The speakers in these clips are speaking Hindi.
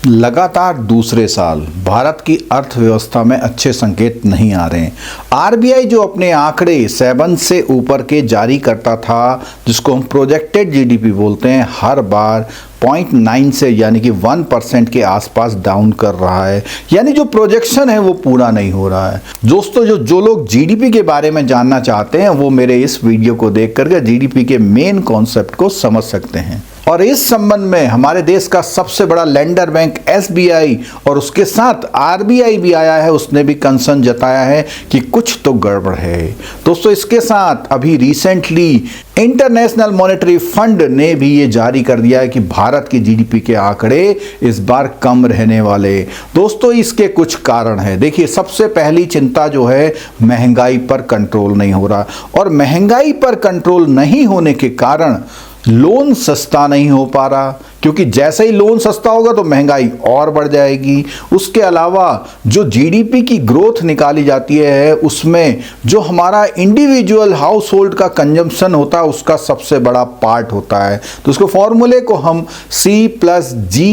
लगातार दूसरे साल भारत की अर्थव्यवस्था में अच्छे संकेत नहीं आ रहे हैं। आरबीआई जो अपने आंकड़े 7 से ऊपर के जारी करता था, जिसको हम प्रोजेक्टेड जीडीपी बोलते हैं, हर बार 0.9 से यानी कि 1% के आसपास डाउन कर रहा है। यानी जो प्रोजेक्शन है वो पूरा नहीं हो रहा है। दोस्तों, जो लोग जीडीपी के बारे में जानना चाहते हैं वो मेरे इस वीडियो को देख करके जीडीपी के मेन कॉन्सेप्ट को समझ सकते हैं। और इस संबंध में हमारे देश का सबसे बड़ा लेंडर बैंक एसबीआई और उसके साथ आरबीआई भी आया है, उसने भी कंसर्न जताया है कि कुछ तो गड़बड़ है। दोस्तों, इसके साथ अभी रिसेंटली इंटरनेशनल मॉनेटरी फंड ने भी ये जारी कर दिया है कि भारत की जीडीपी के आंकड़े इस बार कम रहने वाले। दोस्तों, इसके कुछ कारण है। देखिए, सबसे पहली चिंता जो है, महंगाई पर कंट्रोल नहीं हो रहा, और महंगाई पर कंट्रोल नहीं होने के कारण लोन सस्ता नहीं हो पा रहा, क्योंकि जैसे ही लोन सस्ता होगा तो महंगाई और बढ़ जाएगी। उसके अलावा जो जीडीपी की ग्रोथ निकाली जाती है, उसमें जो हमारा इंडिविजुअल हाउस होल्ड का कंजम्पशन होता है उसका सबसे बड़ा पार्ट होता है। तो उसको फॉर्मूले को हम C+G+I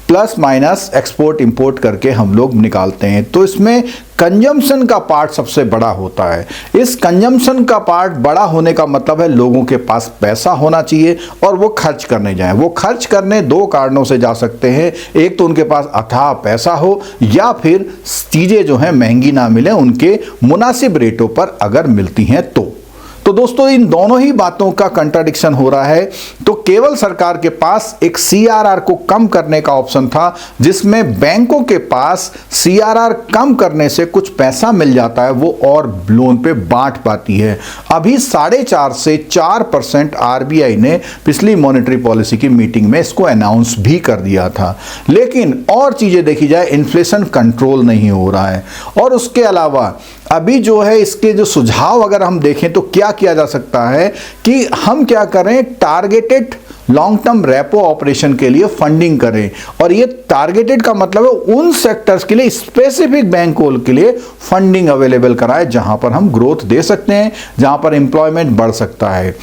plus minus export import करके हम लोग निकालते हैं। तो इसमें कंजम्पशन का पार्ट सबसे बड़ा होता है। इस कंजम्पशन का पार्ट बड़ा होने का मतलब है लोगों के पास पैसा होना चाहिए और वो खर्च करने जाएं। वो खर्च करने दो कारणों से जा सकते हैं। एक तो उनके पास अथाह पैसा हो, या फिर चीज़ें जो हैं महंगी ना मिले, उनके मुनासिब रेटों पर अगर मिलती हैं तो दोस्तों, इन दोनों ही बातों का कंट्राडिक्शन हो रहा है। तो केवल सरकार के पास एक सीआरआर को कम करने का ऑप्शन था, जिसमें बैंकों के पास सीआरआर कम करने से कुछ पैसा मिल जाता है, वो और लोन पे बांट पाती है। अभी 4.5 से 4% आरबीआई ने पिछली मॉनेटरी पॉलिसी की मीटिंग में इसको अनाउंस भी कर दिया था। लेकिन और चीजें देखी जाए, इन्फ्लेशन कंट्रोल नहीं हो रहा है। और उसके अलावा अभी जो है, इसके जो सुझाव अगर हम देखें तो क्या किया जा सकता है कि हम क्या करें, targeted long term repo operation के लिए फंडिंग करें। और ये टारगेटेड का मतलब है उन सेक्टर्स के लिए, स्पेसिफिक बैंकों के लिए फंडिंग अवेलेबल कराए जहां पर हम ग्रोथ दे सकते हैं, जहां पर एम्प्लॉयमेंट बढ़ सकता है।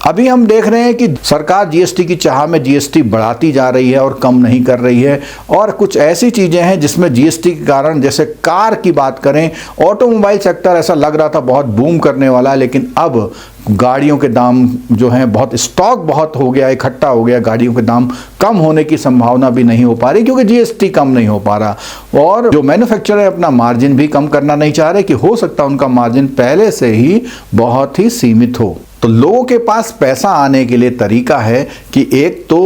अभी हम देख रहे हैं कि सरकार जीएसटी की चाह में जीएसटी बढ़ाती जा रही है और कम नहीं कर रही है। और कुछ ऐसी चीज़ें हैं जिसमें जीएसटी के कारण, जैसे कार की बात करें, ऑटोमोबाइल सेक्टर ऐसा लग रहा था बहुत बूम करने वाला है, लेकिन अब गाड़ियों के दाम जो हैं, बहुत स्टॉक बहुत हो गया, इकट्ठा हो गया, गाड़ियों के दाम कम होने की संभावना भी नहीं हो पा रही, क्योंकि जीएसटी कम नहीं हो पा रहा। और जो मैन्युफैक्चरर है अपना मार्जिन भी कम करना नहीं चाह रहे, कि हो सकता है उनका मार्जिन पहले से ही बहुत ही सीमित हो। तो लोगों के पास पैसा आने के लिए तरीका है कि एक तो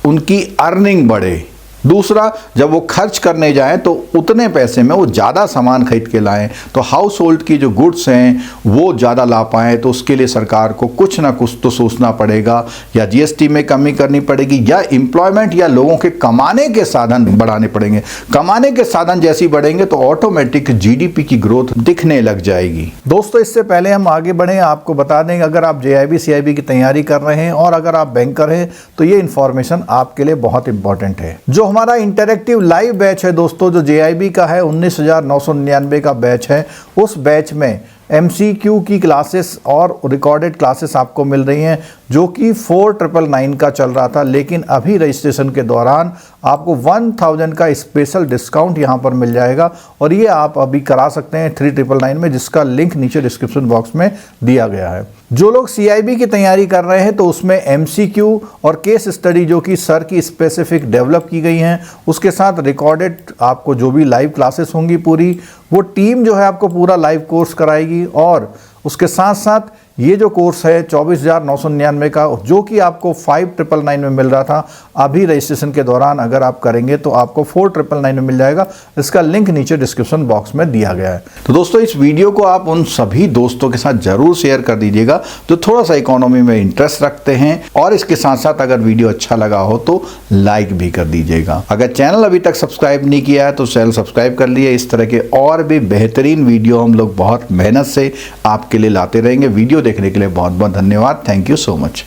उनकी अर्निंग बढ़े, दूसरा जब वो खर्च करने जाएं तो उतने पैसे में वो ज़्यादा सामान खरीद के लाएं, तो हाउस होल्ड की जो गुड्स हैं वो ज़्यादा ला पाएँ। तो उसके लिए सरकार को कुछ ना कुछ तो सोचना पड़ेगा, या जीएसटी में कमी करनी पड़ेगी, या एम्प्लॉयमेंट या लोगों के कमाने के साधन बढ़ाने पड़ेंगे। कमाने के साधन जैसे ही बढ़ेंगे तो ऑटोमेटिक जीडीपी की ग्रोथ दिखने लग जाएगी। दोस्तों, इससे पहले हम आगे बढ़ें, आपको बता दें, अगर आप जेआईबी सीआईबी की तैयारी कर रहे हैं और अगर आप बैंकर हैं तो ये इन्फॉर्मेशन आपके लिए बहुत इंपॉर्टेंट है। जो हमारा इंटरैक्टिव लाइव बैच है दोस्तों, जो जेआईबी का है, 19,999 का बैच है, उस बैच में एमसीक्यू की क्लासेस और रिकॉर्डेड क्लासेस आपको मिल रही हैं, जो कि 4,999 का चल रहा था। लेकिन अभी रजिस्ट्रेशन के दौरान आपको 1,000 का स्पेशल डिस्काउंट यहाँ पर मिल जाएगा, और ये आप अभी करा सकते हैं 3,999 में, जिसका लिंक नीचे डिस्क्रिप्शन बॉक्स में दिया गया है। जो लोग सीआईबी की तैयारी कर रहे हैं तो उसमें एमसीक्यू और केस स्टडी जो कि सर की स्पेसिफिक डेवलप की गई हैं, उसके साथ रिकॉर्डेड आपको जो भी लाइव क्लासेस होंगी पूरी, वो टीम जो है आपको पूरा लाइव कोर्स कराएगी। और उसके साथ साथ ये जो कोर्स है 24,999 का, जो कि आपको 5,999 में मिल रहा था, अभी रजिस्ट्रेशन के दौरान अगर आप करेंगे तो आपको 4,999 में मिल जाएगा। इसका लिंक नीचे डिस्क्रिप्शन बॉक्स में दिया गया है। तो दोस्तों, इस वीडियो को आप उन सभी दोस्तों के साथ जरूर शेयर कर दीजिएगा जो थोड़ा सा इकोनॉमी में इंटरेस्ट रखते हैं, और इसके साथ साथ अगर वीडियो अच्छा लगा हो तो लाइक भी कर दीजिएगा। अगर चैनल अभी तक सब्सक्राइब नहीं किया है तो चैनल सब्सक्राइब कर लिए। इस तरह के और भी बेहतरीन वीडियो हम लोग बहुत मेहनत से आपके लिए लाते रहेंगे। वीडियो देखने के लिए बहुत बहुत धन्यवाद। Thank you so much.